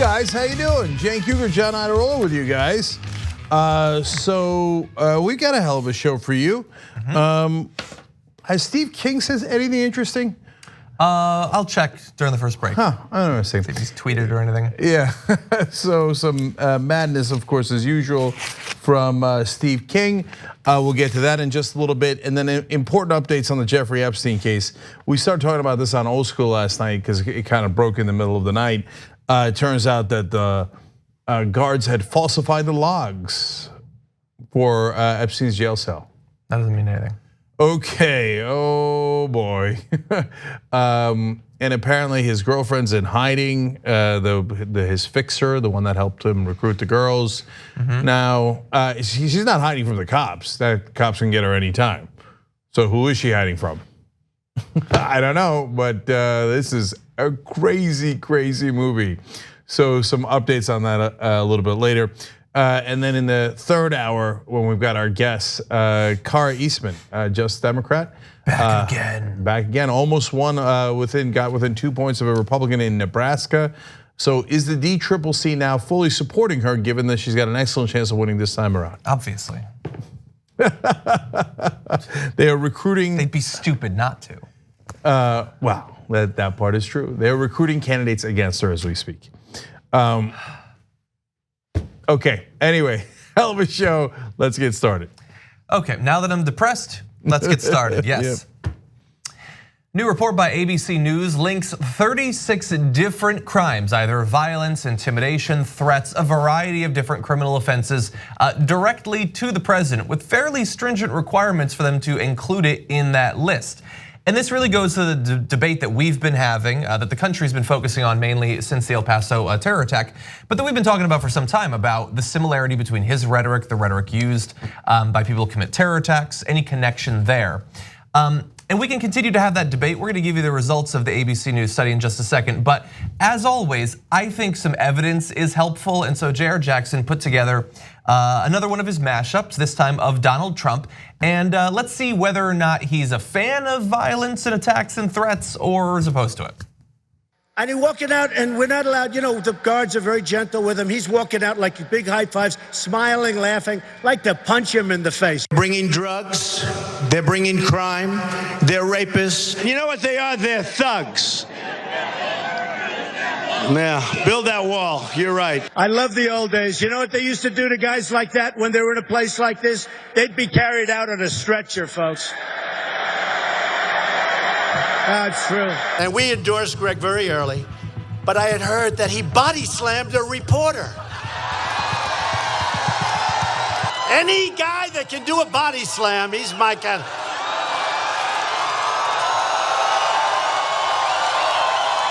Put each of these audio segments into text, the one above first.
guys, how you doing? Cenk, Uygur, Iadarola with you guys. We got a hell of a show for you. Has Steve King says anything interesting? I'll check during the first break. I don't know. See if he's tweeted or anything. Yeah, so some madness, of course, as usual, from Steve King. We'll get to that in just a little bit. And then important updates on the Jeffrey Epstein case. We started talking about this on Old School last night because it kind of broke in the middle of the night. It turns out that the guards had falsified the logs for Epstein's jail cell. That doesn't mean anything. Okay, oh boy. And apparently his girlfriend's in hiding, his fixer, the one that helped him recruit the girls. Now, she's not hiding from the cops. The cops can get her anytime. So who is she hiding from? I don't know, but this is a crazy, crazy movie. So some updates on that a little bit later. And then in the third hour, when we've got our guests, Kara Eastman, Just Democrat. Back again. Back again, almost won, got within 2 points of a Republican in Nebraska. So is the DCCC now fully supporting her, given that she's got an excellent chance of winning this time around? Obviously. They are recruiting. They'd be stupid not to. Wow, that part is true. They're recruiting candidates against her as we speak. Okay, anyway, hell of a show. Let's get started. Okay, now that I'm depressed, let's get started, yes. Yep. New report by ABC News links 36 different crimes, either violence, intimidation, threats, a variety of different criminal offenses directly to the president with fairly stringent requirements for them to include it in that list. And this really goes to the debate that we've been having, that the country's been focusing on mainly since the El Paso terror attack, but that we've been talking about for some time about the similarity between his rhetoric, the rhetoric used by people who commit terror attacks, any connection there. And we can continue to have that debate. We're gonna give you the results of the ABC News study in just a second. But as always, I think some evidence is helpful. And so J.R. Jackson put together another one of his mashups, this time of Donald Trump. And let's see whether or not he's a fan of violence and attacks and threats or is opposed to it. And he's walking out, and we're not allowed, the guards are very gentle with him. He's walking out like big high fives, smiling, laughing, like to punch him in the face. Bringing drugs, they're bringing crime, they're rapists. You know what they are? They're thugs. Yeah, build that wall, you're right. I love the old days. You know what they used to do to guys like that when they were in a place like this? They'd be carried out on a stretcher, folks. That's true. And we endorsed Greg very early, but I had heard that he body slammed a reporter. Any guy that can do a body slam, he's my kind of.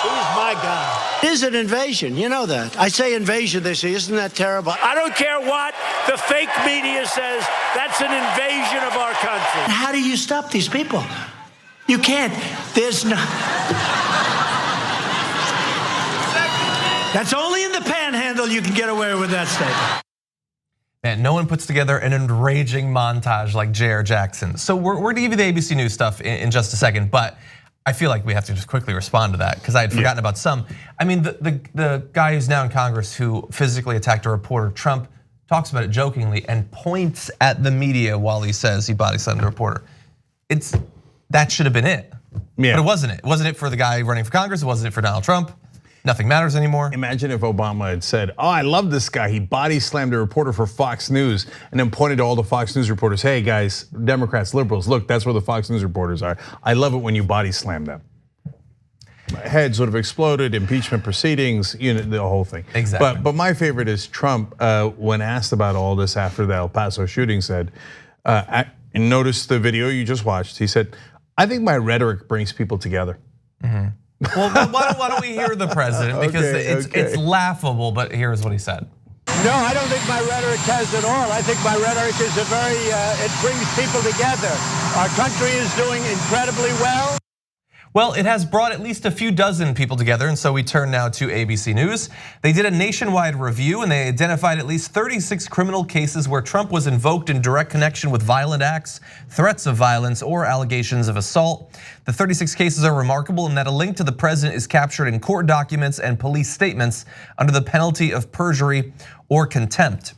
He's my guy. It is an invasion, you know that. I say invasion, they say, isn't that terrible? I don't care what the fake media says, that's an invasion of our country. How do you stop these people? You can't. There's no. That's only in the panhandle you can get away with that statement. Man, no one puts together an enraging montage like J.R. Jackson. So we're gonna give you the ABC News stuff in just a second, but I feel like we have to just quickly respond to that because I had forgotten about some. I mean, the guy who's now in Congress who physically attacked a reporter, Trump, talks about it jokingly and points at the media while he says he body slammed a reporter. That should have been it, but it wasn't it. It wasn't it for the guy running for Congress. It wasn't it for Donald Trump. Nothing matters anymore. Imagine if Obama had said, "Oh, I love this guy. He body slammed a reporter for Fox News," and then pointed to all the Fox News reporters. Hey guys, Democrats, liberals, look, that's where the Fox News reporters are. I love it when you body slam them. My head sort of exploded. Impeachment proceedings, the whole thing. Exactly. But my favorite is Trump, when asked about all this after the El Paso shooting, said, and notice the video you just watched. He said, "I think my rhetoric brings people together." Well, why don't we hear the president? Because it's laughable, but here's what he said. No, I don't think my rhetoric has at all. I think my rhetoric is it brings people together. Our country is doing incredibly well. Well, it has brought at least a few dozen people together, and so we turn now to ABC News. They did a nationwide review and they identified at least 36 criminal cases where Trump was invoked in direct connection with violent acts, threats of violence, or allegations of assault. The 36 cases are remarkable in that a link to the president is captured in court documents and police statements under the penalty of perjury or contempt.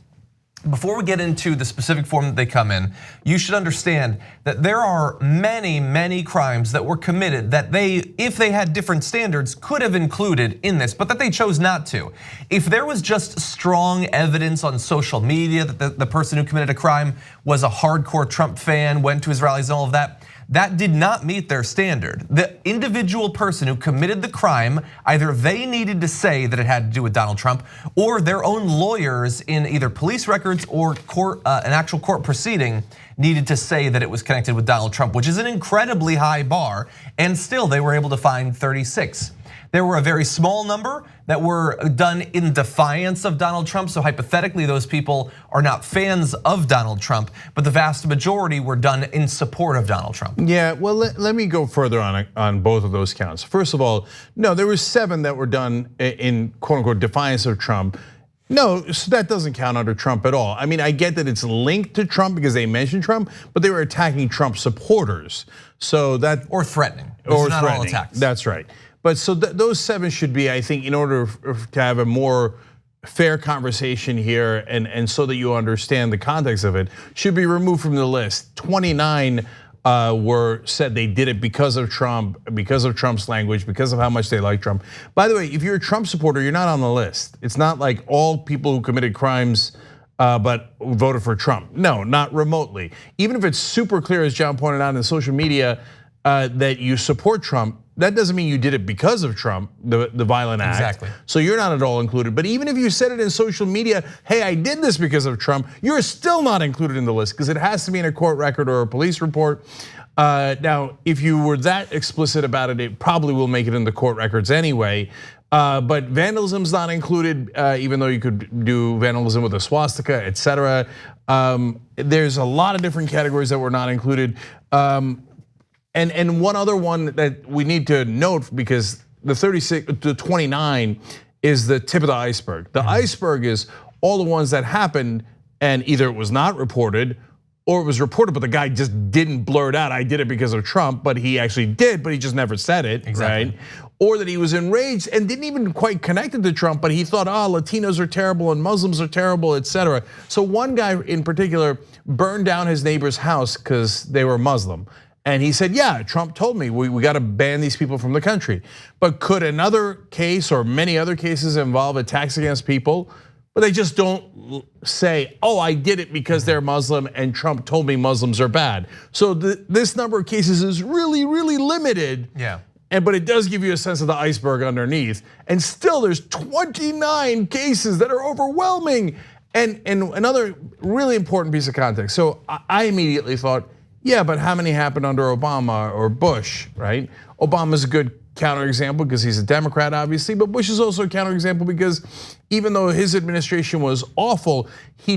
Before we get into the specific form that they come in, you should understand that there are many, many crimes that were committed that they, if they had different standards, could have included in this, but that they chose not to. If there was just strong evidence on social media that the person who committed a crime was a hardcore Trump fan, went to his rallies and all of that, that did not meet their standard. The individual person who committed the crime, either they needed to say that it had to do with Donald Trump, or their own lawyers in either police records or court, an actual court proceeding needed to say that it was connected with Donald Trump, which is an incredibly high bar, and still they were able to find 36. There were a very small number that were done in defiance of Donald Trump. So hypothetically, those people are not fans of Donald Trump, but the vast majority were done in support of Donald Trump. Yeah, well, let me go further on both of those counts. First of all, no, there were 7 that were done in quote unquote defiance of Trump. No, so that doesn't count under Trump at all. I mean, I get that it's linked to Trump because they mentioned Trump, but they were attacking Trump supporters. So that or threatening, or not threatening. All attacks. That's right. But so those 7 should be, I think, in order to have a more fair conversation here and so that you understand the context of it, should be removed from the list. 29 were said they did it because of Trump, because of Trump's language, because of how much they like Trump. By the way, if you're a Trump supporter, you're not on the list. It's not like all people who committed crimes but voted for Trump. No, not remotely. Even if it's super clear, as John pointed out in social media, that you support Trump, that doesn't mean you did it because of Trump, the violent act. Exactly. So you're not at all included. But even if you said it in social media, hey, I did this because of Trump, you're still not included in the list because it has to be in a court record or a police report. Now, if you were that explicit about it, it probably will make it in the court records anyway. But vandalism's not included, even though you could do vandalism with a swastika, etc. There's a lot of different categories that were not included. And one other one that we need to note, because the 29 is the tip of the iceberg. The iceberg is all the ones that happened and either it was not reported or it was reported, but the guy just didn't blurt out, I did it because of Trump, but he actually did, but he just never said it, exactly. Right? Or that he was enraged and didn't even quite connect it to Trump, but he thought, Latinos are terrible and Muslims are terrible, etc. So one guy in particular burned down his neighbor's house because they were Muslim. And he said, yeah, Trump told me we got to ban these people from the country. But could another case or many other cases involve attacks against people? But they just don't say, I did it because they're Muslim and Trump told me Muslims are bad. So this number of cases is really, really limited. Yeah. But it does give you a sense of the iceberg underneath. And still there's 29 cases that are overwhelming. And another really important piece of context. So I immediately thought, yeah, but how many happened under Obama or Bush, right? Obama's a good counterexample because he's a Democrat, obviously, but Bush is also a counterexample because even though his administration was awful, he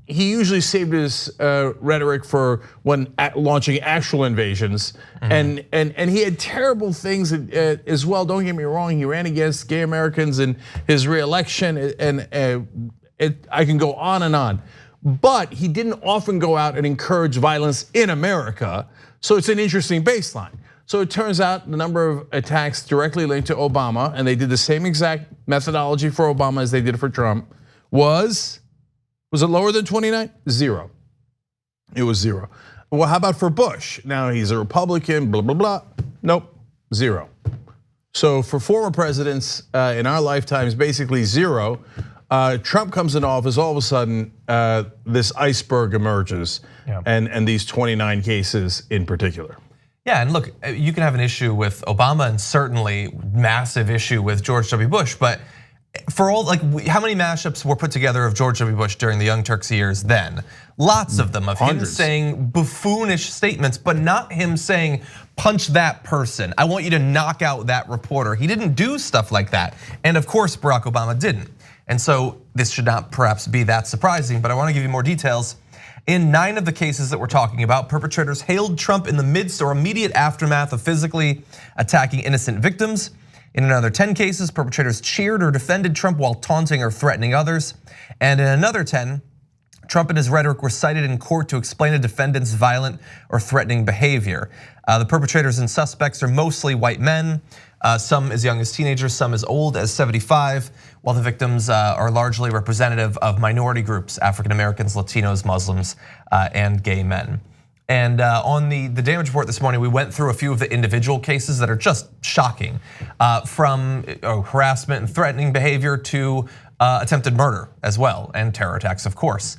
usually saved his rhetoric for when launching actual invasions, and he had terrible things as well. Don't get me wrong, he ran against gay Americans in his reelection, and I can go on and on. But he didn't often go out and encourage violence in America, so it's an interesting baseline. So it turns out the number of attacks directly linked to Obama, and they did the same exact methodology for Obama as they did for Trump, was it lower than 29? 0. It was 0. Well, how about for Bush? Now he's a Republican, blah, blah, blah. Nope, 0. So for former presidents in our lifetimes, basically 0. Trump comes into office, all of a sudden, this iceberg emerges, and these 29 cases in particular. Yeah, and look, you can have an issue with Obama and certainly massive issue with George W. Bush, but for all, how many mashups were put together of George W. Bush during the Young Turks years then? Lots of them, of Hundreds. him saying buffoonish statements, but not him saying, punch that person. I want you to knock out that reporter. He didn't do stuff like that. And of course, Barack Obama didn't. And so this should not perhaps be that surprising, but I want to give you more details. In 9 of the cases that we're talking about, perpetrators hailed Trump in the midst or immediate aftermath of physically attacking innocent victims. In another 10 cases, perpetrators cheered or defended Trump while taunting or threatening others. And in another 10, Trump and his rhetoric were cited in court to explain a defendant's violent or threatening behavior. The perpetrators and suspects are mostly white men, some as young as teenagers, some as old as 75, while the victims are largely representative of minority groups, African Americans, Latinos, Muslims, and gay men. And on the damage report this morning, we went through a few of the individual cases that are just shocking, from harassment and threatening behavior to attempted murder as well, and terror attacks, of course.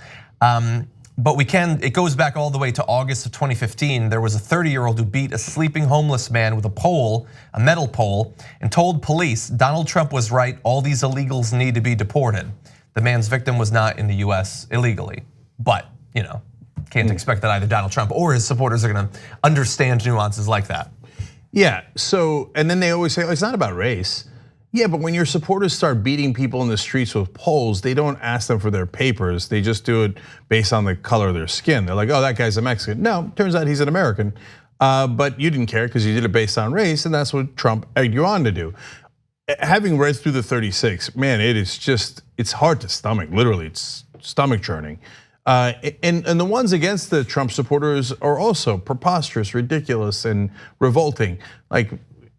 But it goes back all the way to August of 2015. There was a 30-year-old who beat a sleeping homeless man with a metal pole, and told police Donald Trump was right, all these illegals need to be deported. The man's victim was not in the US illegally, but can't expect that either Donald Trump or his supporters are gonna understand nuances like that. Yeah, so, and then they always say, oh, it's not about race. Yeah, but when your supporters start beating people in the streets with poles, they don't ask them for their papers. They just do it based on the color of their skin. They're like, oh, that guy's a Mexican. No, turns out he's an American. But you didn't care because you did it based on race, and that's what Trump egged you on to do. Having read through the 36, man, it's hard to stomach, literally, it's stomach churning. And the ones against the Trump supporters are also preposterous, ridiculous, and revolting. Like,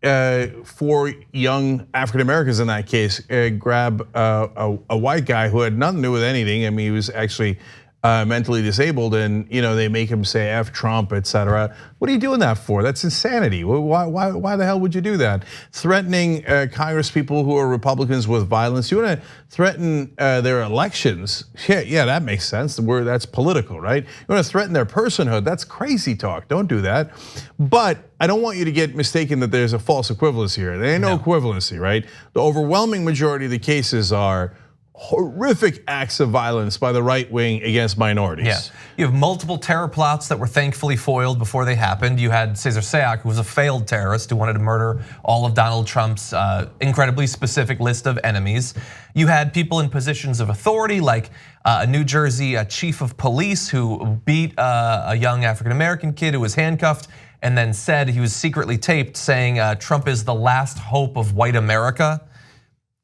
4 young African Americans in that case grab a white guy who had nothing to do with anything. I mean, he was actually mentally disabled, and they make him say F Trump, etc. What are you doing that for? That's insanity. Why the hell would you do that? Threatening Congress people who are Republicans with violence. You want to threaten their elections? Yeah, that makes sense. That's political, right? You want to threaten their personhood? That's crazy talk. Don't do that. But I don't want you to get mistaken that there's a false equivalency here. There ain't no equivalency, right? The overwhelming majority of the cases are horrific acts of violence by the right wing against minorities. Yeah, you have multiple terror plots that were thankfully foiled before they happened. You had Cesar Sayoc, who was a failed terrorist who wanted to murder all of Donald Trump's incredibly specific list of enemies. You had people in positions of authority, like a New Jersey chief of police who beat a young African American kid who was handcuffed, and then said, he was secretly taped saying Trump is the last hope of white America.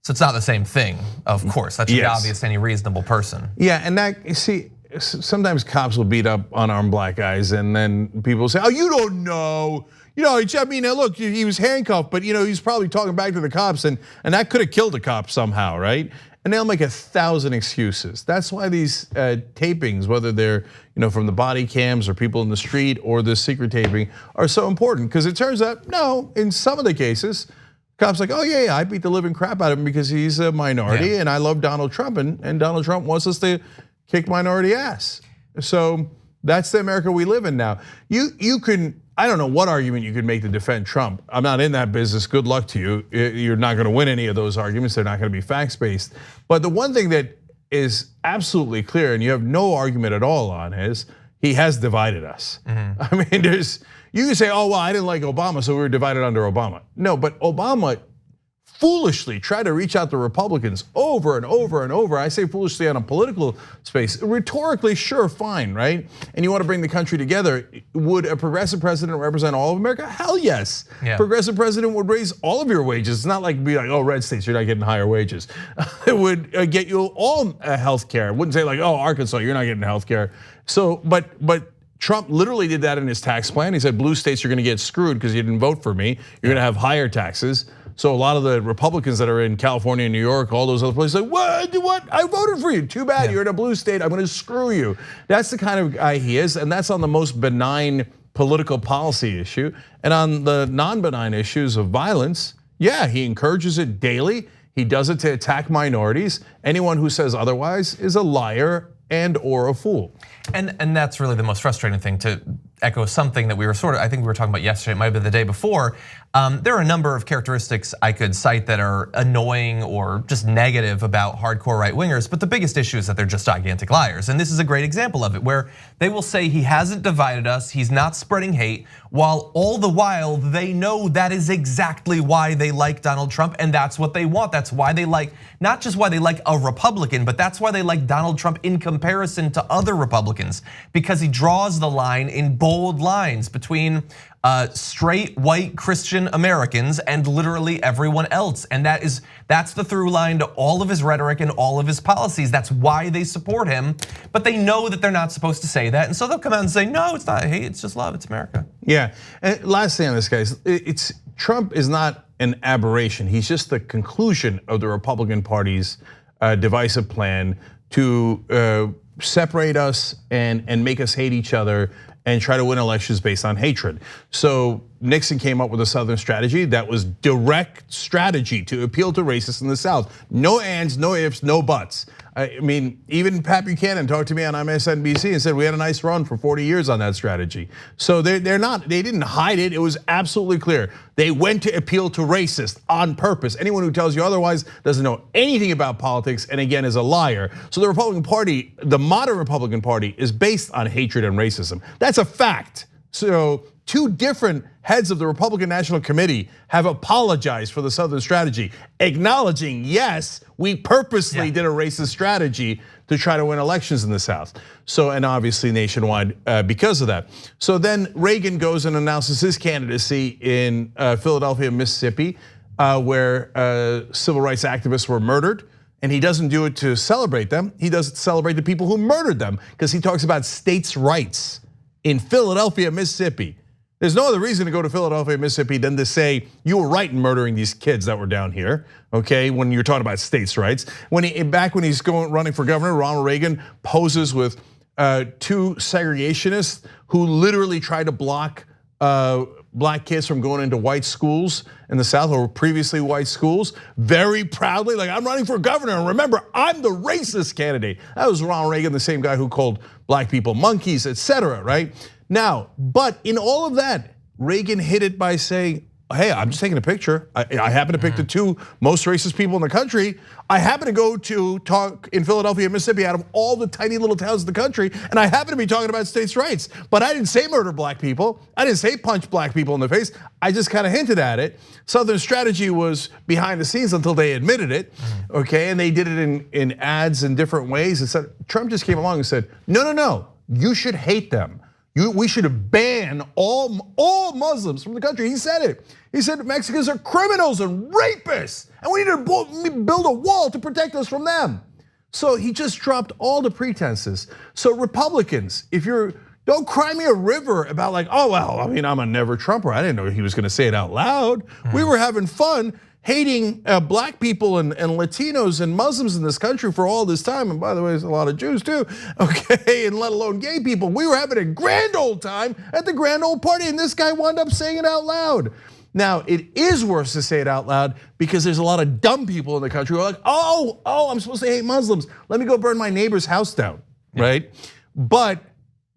So it's not the same thing, of course. That should be obvious to any reasonable person. Yeah, and that, you see, sometimes cops will beat up unarmed black guys, and then people say, oh, you don't know. I mean, look, he was handcuffed, but he's probably talking back to the cops, and that could have killed a cop somehow, right? And they'll make 1,000 excuses. That's why these tapings, whether they're from the body cams or people in the street or the secret taping, are so important. Because it turns out, no, in some of the cases, cops like, oh yeah, I beat the living crap out of him because he's a minority, and I love Donald Trump, and Donald Trump wants us to kick minority ass. So that's the America we live in now. You can, I don't know what argument you could make to defend Trump. I'm not in that business. Good luck to you. You're not going to win any of those arguments. They're not going to be facts-based. But the one thing that is absolutely clear, and you have no argument at all on, is he has divided us. I mean, you can say, oh, well, I didn't like Obama, so we were divided under Obama. No, but Obama foolishly tried to reach out to Republicans over and over and over. I say foolishly on a political space. Rhetorically, sure, fine, right? And you want to bring the country together. Would a progressive president represent all of America? Hell yes. Yeah. Progressive president would raise all of your wages. It's not like be like, oh, red states, you're not getting higher wages. It would get you all health care. It wouldn't say like, oh, Arkansas, you're not getting health care. So, but Trump literally did that in his tax plan. He said blue states are gonna get screwed because you didn't vote for me. You're gonna have higher taxes. So a lot of the Republicans that are in California, New York, all those other places, like, what? I voted for you. Too bad, you're in a blue state. I'm gonna screw you. That's the kind of guy he is, and that's on the most benign political policy issue. And on the non-benign issues of violence, yeah, he encourages it daily. He does it to attack minorities. Anyone who says otherwise is a liar and or a fool. And that's really the most frustrating thing, to echo something that we were I think we were talking about yesterday, it might have been the day before. There are a number of characteristics I could cite that are annoying or just negative about hardcore right-wingers, but the biggest issue is that they're just gigantic liars. And this is a great example of it, where they will say he hasn't divided us, he's not spreading hate, while all the while they know that is exactly why they like Donald Trump, and that's what they want. That's why they like, not just why they like a Republican, but that's why they like Donald Trump in comparison to other Republicans, because he draws the line in bold lines between straight white Christian Americans and literally everyone else. And that's the through line to all of his rhetoric and all of his policies. That's why they support him, but they know that they're not supposed to say that. And so they'll come out and say, no, it's not hate, it's just love, it's America. Yeah, and last thing on this, guys, Trump is not an aberration. He's just the conclusion of the Republican Party's divisive plan to separate us and make us hate each other and try to win elections based on hatred. So Nixon came up with a Southern strategy that was direct strategy to appeal to racists in the South. No ands, no ifs, no buts. I mean, even Pat Buchanan talked to me on MSNBC and said we had a nice run for 40 years on that strategy. So they didn't hide it. It was absolutely clear. They went to appeal to racists on purpose. Anyone who tells you otherwise doesn't know anything about politics and again is a liar. So the Republican Party, the modern Republican Party, is based on hatred and racism. That's a fact. So two different heads of the Republican National Committee have apologized for the Southern strategy, acknowledging, yes, we purposely did a racist strategy to try to win elections in the South. So, and obviously nationwide because of that. So then Reagan goes and announces his candidacy in Philadelphia, Mississippi, where civil rights activists were murdered. And he doesn't do it to celebrate them. He does it to celebrate the people who murdered them, because he talks about states' rights in Philadelphia, Mississippi. There's no other reason to go to Philadelphia, Mississippi than to say you were right in murdering these kids that were down here, okay, when you're talking about states' rights. Back when he's running for governor, Ronald Reagan poses with two segregationists who literally tried to block black kids from going into white schools in the South, or previously white schools, very proudly, like, I'm running for governor, and remember, I'm the racist candidate. That was Ronald Reagan, the same guy who called black people monkeys, etc., right? Now, but in all of that, Reagan hit it by saying, hey, I'm just taking a picture. I happen to pick the two most racist people in the country. I happen to go to talk in Philadelphia, Mississippi, out of all the tiny little towns in the country, and I happen to be talking about states' rights. But I didn't say murder black people. I didn't say punch black people in the face. I just kind of hinted at it. Southern strategy was behind the scenes until they admitted it, okay? And they did it in ads in different ways. And said, Trump just came along and said, no, you should hate them. We should ban all Muslims from the country. He said it. He said Mexicans are criminals and rapists, and we need to build a wall to protect us from them. So he just dropped all the pretenses. So Republicans, don't cry me a river about like, oh well, I mean, I'm a never Trumper. I didn't know he was going to say it out loud. We were having fun hating black people and Latinos and Muslims in this country for all this time. And by the way, there's a lot of Jews too, okay, and let alone gay people. We were having a grand old time at the grand old party, and this guy wound up saying it out loud. Now, it is worse to say it out loud because there's a lot of dumb people in the country who are like, oh, I'm supposed to hate Muslims. Let me go burn my neighbor's house down, right? But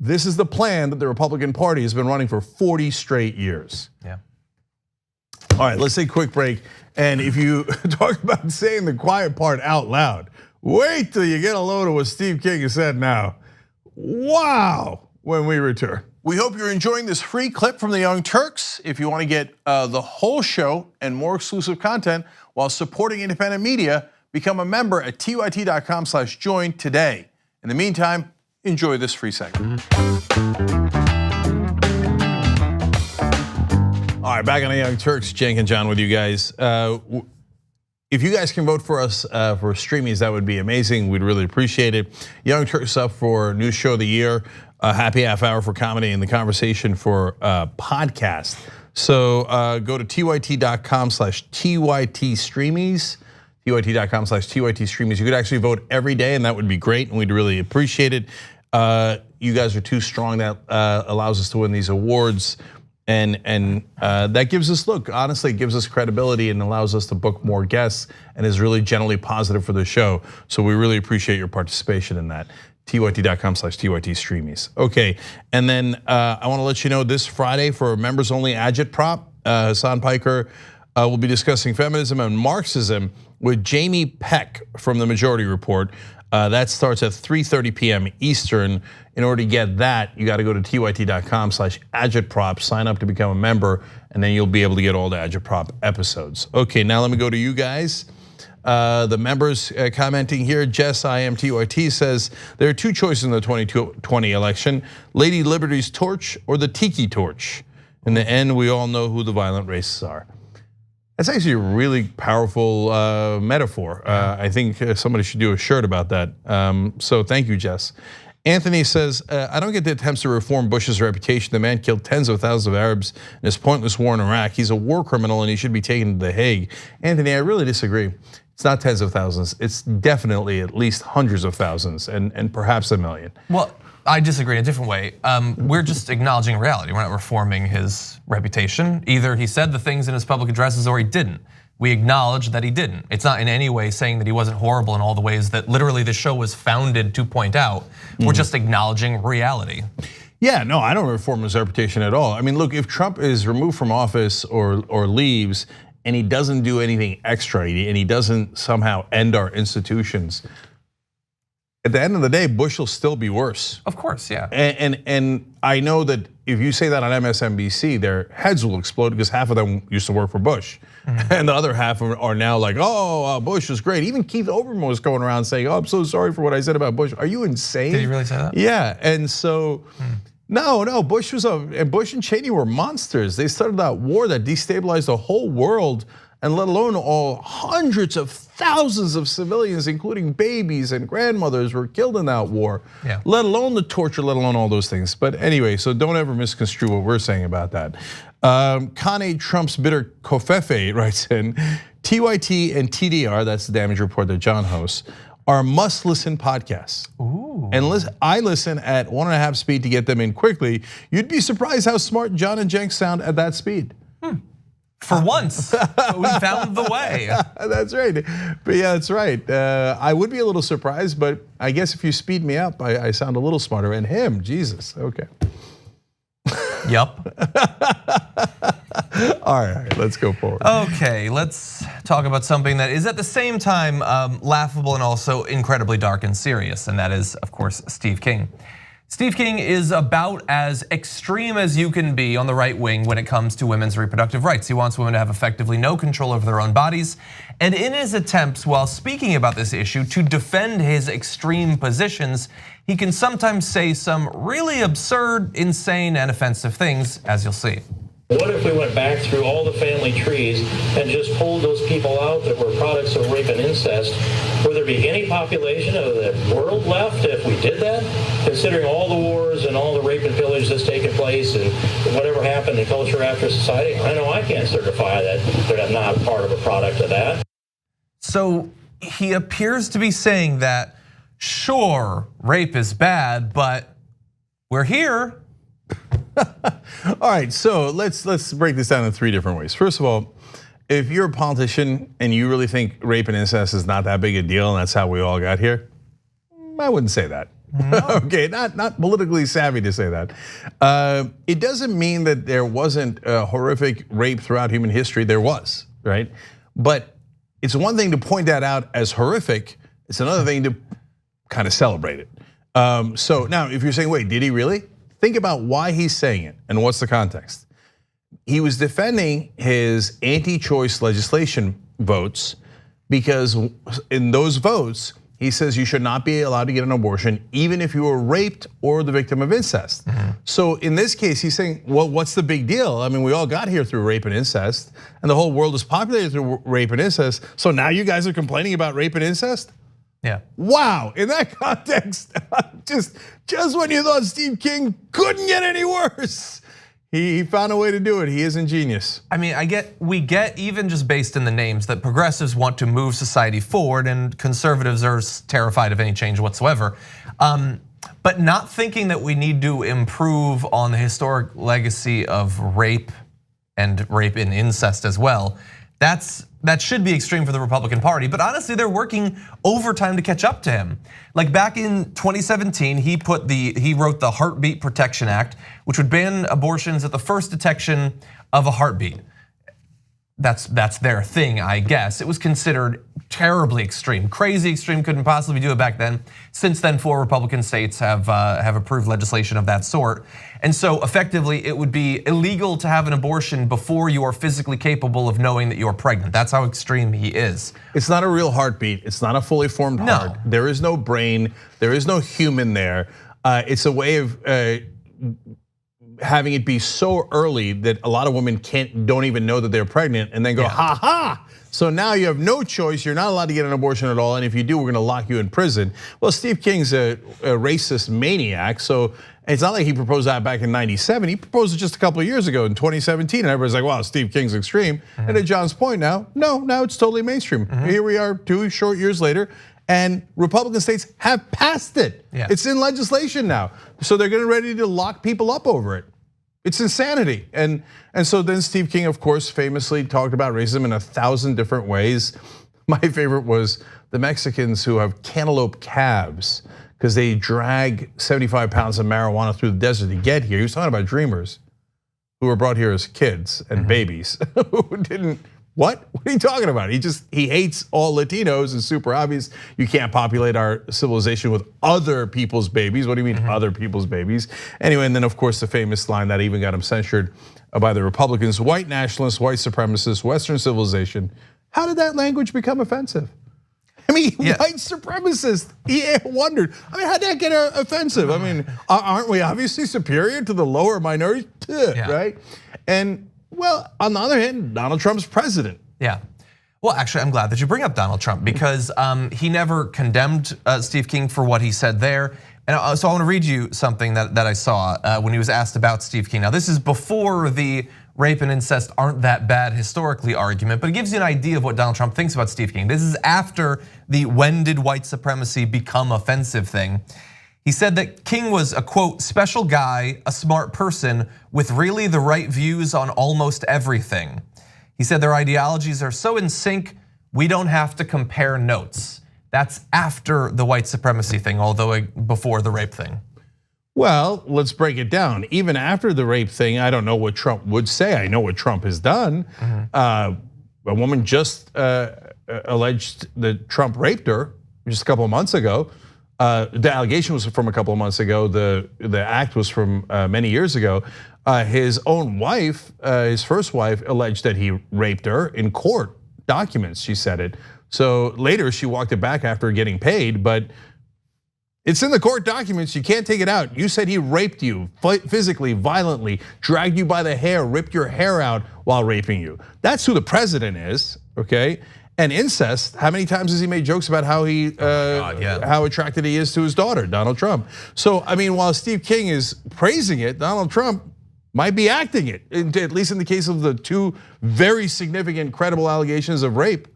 this is the plan that the Republican Party has been running for 40 straight years. Yeah. All right, let's take a quick break. And if you talk about saying the quiet part out loud, wait till you get a load of what Steve King has said now. Wow, when we return. We hope you're enjoying this free clip from the Young Turks. If you want to get the whole show and more exclusive content while supporting independent media, become a member at tyt.com/join today. In the meantime, enjoy this free segment. All right, back on the Young Turks, Cenk and John with you guys. If you guys can vote for us for Streamies, that would be amazing. We'd really appreciate it. Young Turks up for New Show of the Year, Happy Half Hour for Comedy, and the Conversation for Podcast. So go to tyt.com/TYT-Streamies, tyt.com/TYT-Streamies. You could actually vote every day, and that would be great, and we'd really appreciate it. You guys are too strong. That allows us to win these awards. And that gives us, honestly, it gives us credibility and allows us to book more guests and is really generally positive for the show. So we really appreciate your participation in that. tyt.com/TYT-Streamies. Okay, and then I want to let you know this Friday for a members only Agit prop, Hassan Piker will be discussing feminism and Marxism with Jamie Peck from the Majority Report. That starts at 3:30 p.m. Eastern. In order to get that, you got to go to tyt.com/agitprop, sign up to become a member, and then you'll be able to get all the Agitprop episodes. Okay, now let me go to you guys. The members commenting here, Jess IMTYT says there are two choices in the 2020 election: Lady Liberty's torch or the tiki torch. In the end, we all know who the violent racists are. That's actually a really powerful metaphor. I think somebody should do a shirt about that. So thank you, Jess. Anthony says, I don't get the attempts to reform Bush's reputation. The man killed tens of thousands of Arabs in his pointless war in Iraq. He's a war criminal and he should be taken to The Hague. Anthony, I really disagree. It's not tens of thousands. It's definitely at least hundreds of thousands and perhaps a million. Well, I disagree in a different way. We're just acknowledging reality. We're not reforming his reputation. Either he said the things in his public addresses or he didn't. We acknowledge that he didn't. It's not in any way saying that he wasn't horrible in all the ways that literally the show was founded to point out. We're just acknowledging reality. Yeah, no, I don't reform his reputation at all. I mean, look, if Trump is removed from office or leaves and he doesn't do anything extra and he doesn't somehow end our institutions, at the end of the day, Bush will still be worse. Of course, yeah. And I know that if you say that on MSNBC, their heads will explode because half of them used to work for Bush. And the other half are now like, oh, Bush is great. Even Keith Olbermann was going around saying, oh, I'm so sorry for what I said about Bush. Are you insane? Did he really say that? Yeah, and so, no, Bush and Cheney were monsters. They started that war that destabilized the whole world, and let alone all hundreds of thousands of civilians, including babies and grandmothers, were killed in that war. Yeah. Let alone the torture, let alone all those things. But anyway, so don't ever misconstrue what we're saying about that. Kanye Trump's bitter Kofefe writes in, TYT and TDR, that's the damage report that John hosts, are must-listen podcasts. Ooh. And I listen at 1.5 speed to get them in quickly. You'd be surprised how smart John and Cenk sound at that speed. For once, we found the way. That's right, but yeah, that's right. I would be a little surprised, but I guess if you speed me up, I sound a little smarter. And him, Jesus, okay. Yup. All right, let's go forward. Okay, let's talk about something that is at the same time laughable and also incredibly dark and serious, and that is, of course, Steve King. Steve King is about as extreme as you can be on the right wing when it comes to women's reproductive rights. He wants women to have effectively no control over their own bodies. And in his attempts, while speaking about this issue, to defend his extreme positions, he can sometimes say some really absurd, insane, and offensive things, as you'll see. What if we went back through all the family trees and just pulled those people out that were products of rape and incest? Would there be any population of the world left if we did that? Considering all the wars and all the rape and pillage that's taken place and whatever happened in culture after society, I know I can't certify that they're not part of a product of that. So he appears to be saying that, sure, rape is bad, but we're here. All right, so let's break this down in 3 different ways. First of all, if you're a politician and you really think rape and incest is not that big a deal and that's how we all got here, I wouldn't say that. No. Okay, not politically savvy to say that. It doesn't mean that there wasn't a horrific rape throughout human history. There was, right? But it's one thing to point that out as horrific. It's another thing to kind of celebrate it. So now, if you're saying, wait, did he really? Think about why he's saying it and what's the context. He was defending his anti-choice legislation votes because in those votes, he says you should not be allowed to get an abortion even if you were raped or the victim of incest. So in this case, he's saying, well, what's the big deal? I mean, we all got here through rape and incest and the whole world is populated through rape and incest. So now you guys are complaining about rape and incest? Yeah. Wow, in that context, just when you thought Steve King couldn't get any worse, he found a way to do it. He is ingenious. I mean, we get even just based in the names that progressives want to move society forward and conservatives are terrified of any change whatsoever. But not thinking that we need to improve on the historic legacy of rape and rape and incest as well. That should be extreme for the Republican Party, but honestly, they're working overtime to catch up to him. Like back in 2017, he wrote the Heartbeat Protection Act, which would ban abortions at the first detection of a heartbeat. that's their thing, I guess. It was considered terribly extreme, crazy extreme, couldn't possibly do it back then. Since then, 4 Republican states have approved legislation of that sort. And so effectively, it would be illegal to have an abortion before you are physically capable of knowing that you're pregnant. That's how extreme he is. It's not a real heartbeat. It's not a fully formed heart. There is no brain. There is no human there. It's a way of having it be so early that a lot of women don't even know that they're pregnant, and then go, ha ha. So now you have no choice. You're not allowed to get an abortion at all, and if you do, we're going to lock you in prison. Well, Steve King's a racist maniac, so it's not like he proposed that back in '97. He proposed it just a couple of years ago in 2017, and everybody's like, wow, Steve King's extreme. And at John's point now it's totally mainstream. Here we are 2 short years later, and Republican states have passed it. It's in legislation now. So they're getting ready to lock people up over it. It's insanity. And so then Steve King, of course, famously talked about racism in 1,000 different ways. My favorite was the Mexicans who have cantaloupe calves because they drag 75 pounds of marijuana through the desert to get here. He was talking about dreamers who were brought here as kids and babies who didn't. What are you talking about? He hates all Latinos. It's super obvious. You can't populate our civilization with other people's babies. What do you mean other people's babies? Anyway, and then of course the famous line that even got him censured by the Republicans: white nationalists, white supremacists, Western civilization. How did that language become offensive? I mean, white supremacists, he wondered. I mean, how'd that get offensive? I mean, aren't we obviously superior to the lower minority, right? And well, on the other hand, Donald Trump's president. Yeah. Well, actually, I'm glad that you bring up Donald Trump because he never condemned Steve King for what he said there. And so I want to read you something that I saw when he was asked about Steve King. Now, this is before the rape and incest aren't that bad historically argument, but it gives you an idea of what Donald Trump thinks about Steve King. This is after the when did white supremacy become offensive thing. He said that King was a quote, special guy, a smart person with really the right views on almost everything. He said their ideologies are so in sync, we don't have to compare notes. That's after the white supremacy thing, although before the rape thing. Well, let's break it down. Even after the rape thing, I don't know what Trump would say. I know what Trump has done. A woman just alleged that Trump raped her just a couple of months ago. The allegation was from a couple of months ago. The act was from many years ago. His own wife, his first wife, alleged that he raped her in court documents. She said it. So later she walked it back after getting paid, but it's in the court documents. You can't take it out. You said he raped you physically, violently, dragged you by the hair, ripped your hair out while raping you. That's who the president is, okay? And incest, how many times has he made jokes about how how attracted he is to his daughter, Donald Trump? So, I mean, while Steve King is praising it, Donald Trump might be acting it, at least in the case of the 2 very significant, credible allegations of rape.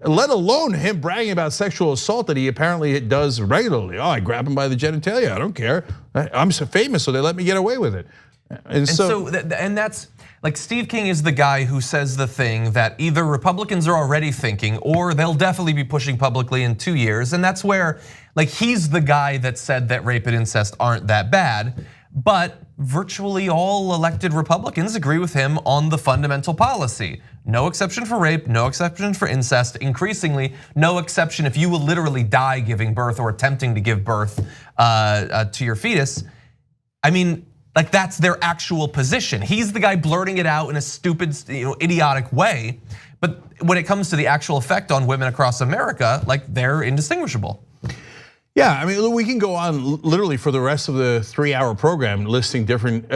Let alone him bragging about sexual assault that he apparently does regularly. Oh, I grab him by the genitalia, I don't care. I'm so famous, so they let me get away with it. And that's, like Steve King is the guy who says the thing that either Republicans are already thinking or they'll definitely be pushing publicly in 2 years. And that's where, like, he's the guy that said that rape and incest aren't that bad. But virtually all elected Republicans agree with him on the fundamental policy. No exception for rape, no exception for incest, increasingly no exception if you will literally die giving birth or attempting to give birth to your fetus. I mean, like that's their actual position. He's the guy blurting it out in a stupid, idiotic way. But when it comes to the actual effect on women across America, like they're indistinguishable. Yeah, I mean, we can go on literally for the rest of the 3-hour program listing different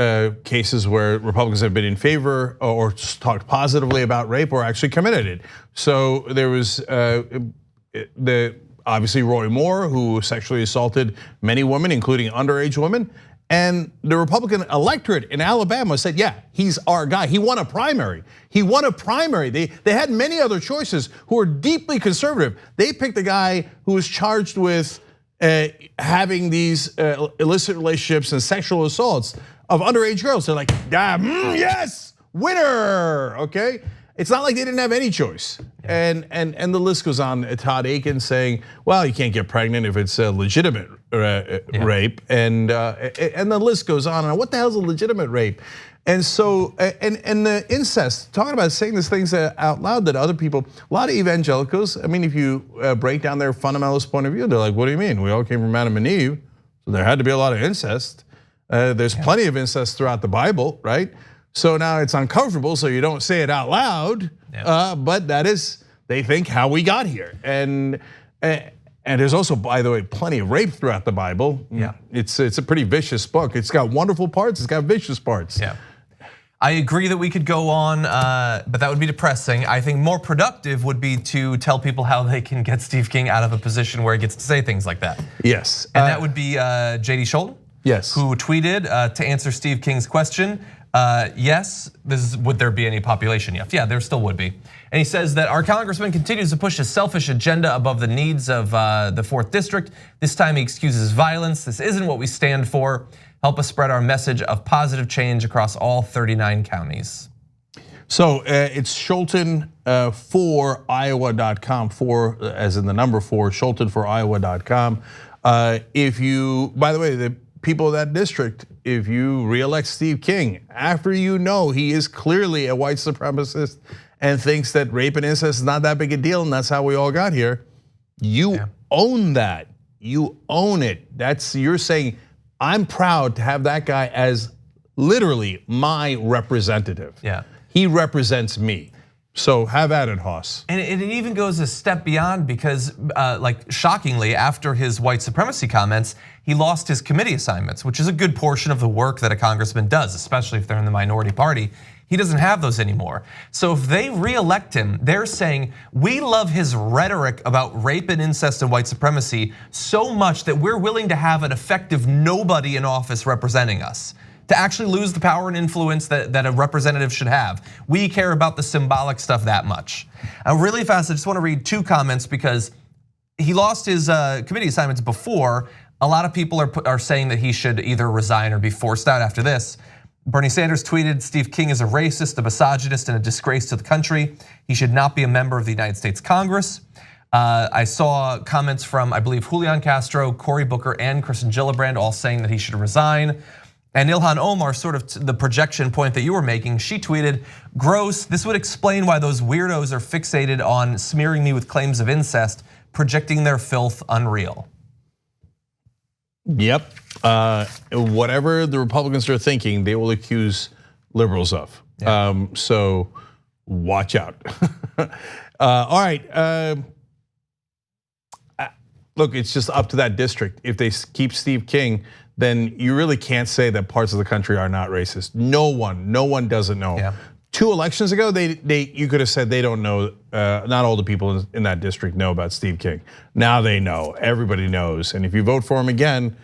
cases where Republicans have been in favor or talked positively about rape or actually committed it. So there was obviously Roy Moore, who sexually assaulted many women, including underage women. And the Republican electorate in Alabama said, yeah, he's our guy. He won a primary. He won a primary. They had many other choices who are deeply conservative. They picked a guy who was charged with having these illicit relationships and sexual assaults of underage girls. They're like, yes, winner, okay? It's not like they didn't have any choice. And the list goes on. Todd Aiken saying, well, you can't get pregnant if it's a legitimate rape. And the list goes on. And what the hell is a legitimate rape? And so, and the incest, talking about saying these things out loud that other people, a lot of evangelicals, I mean, if you break down their fundamentalist point of view, they're like, what do you mean? We all came from Adam and Eve, so there had to be a lot of incest. There's plenty of incest throughout the Bible, right? So now it's uncomfortable, so you don't say it out loud, but that is, they think, how we got here. And there's also, by the way, plenty of rape throughout the Bible. Yeah. It's a pretty vicious book. It's got wonderful parts, it's got vicious parts. Yeah. I agree that we could go on, but that would be depressing. I think more productive would be to tell people how they can get Steve King out of a position where he gets to say things like that. Yes. And that would be JD Scholten. Yes. Who tweeted to answer Steve King's question, yes, would there be any population yet? Yeah, there still would be. And he says that our congressman continues to push a selfish agenda above the needs of the 4th district. This time he excuses violence. This isn't what we stand for. Help us spread our message of positive change across all 39 counties. So it's Scholten for Iowa.com, for as in the number 4, Scholten for Iowa.com. If you, by the way, the people of that district, if you reelect Steve King, after you know he is clearly a white supremacist and thinks that rape and incest is not that big a deal and that's how we all got here, you own that. You own it. You're saying, I'm proud to have that guy as literally my representative. Yeah. He represents me. So have at it, Hoss. And it even goes a step beyond because, like, shockingly, after his white supremacy comments, he lost his committee assignments, which is a good portion of the work that a congressman does, especially if they're in the minority party. He doesn't have those anymore. So if they reelect him, they're saying, we love his rhetoric about rape and incest and white supremacy so much that we're willing to have an effective nobody in office representing us, to actually lose the power and influence that a representative should have. We care about the symbolic stuff that much. Really fast, I just want to read 2 comments because he lost his committee assignments before. A lot of people are saying that he should either resign or be forced out after this. Bernie Sanders tweeted, Steve King is a racist, a misogynist, and a disgrace to the country. He should not be a member of the United States Congress. I saw comments from, I believe, Julian Castro, Cory Booker, and Kristen Gillibrand all saying that he should resign. And Ilhan Omar, sort of the projection point that you were making, she tweeted, gross, this would explain why those weirdos are fixated on smearing me with claims of incest, projecting their filth unreal. Yep, whatever the Republicans are thinking, they will accuse liberals of. Yeah. So watch out. All right, look, it's just up to that district. If they keep Steve King, then you really can't say that parts of the country are not racist. No one doesn't know. Yeah. 2 elections ago, you could have said they don't know. Not all the people in that district know about Steve King. Now they know. Everybody knows. And if you vote for him again,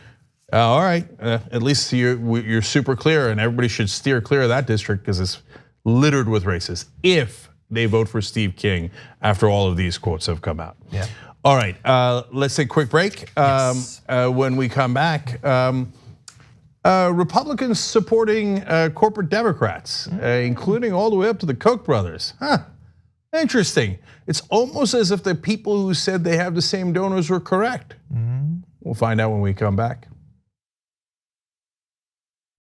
all right, at least you're super clear, and everybody should steer clear of that district because it's littered with racists. If they vote for Steve King after all of these quotes have come out. Yeah. All right, let's take a quick break. Yes. When we come back, Republicans supporting corporate Democrats, including all the way up to the Koch brothers. Interesting. It's almost as if the people who said they have the same donors were correct. We'll find out when we come back.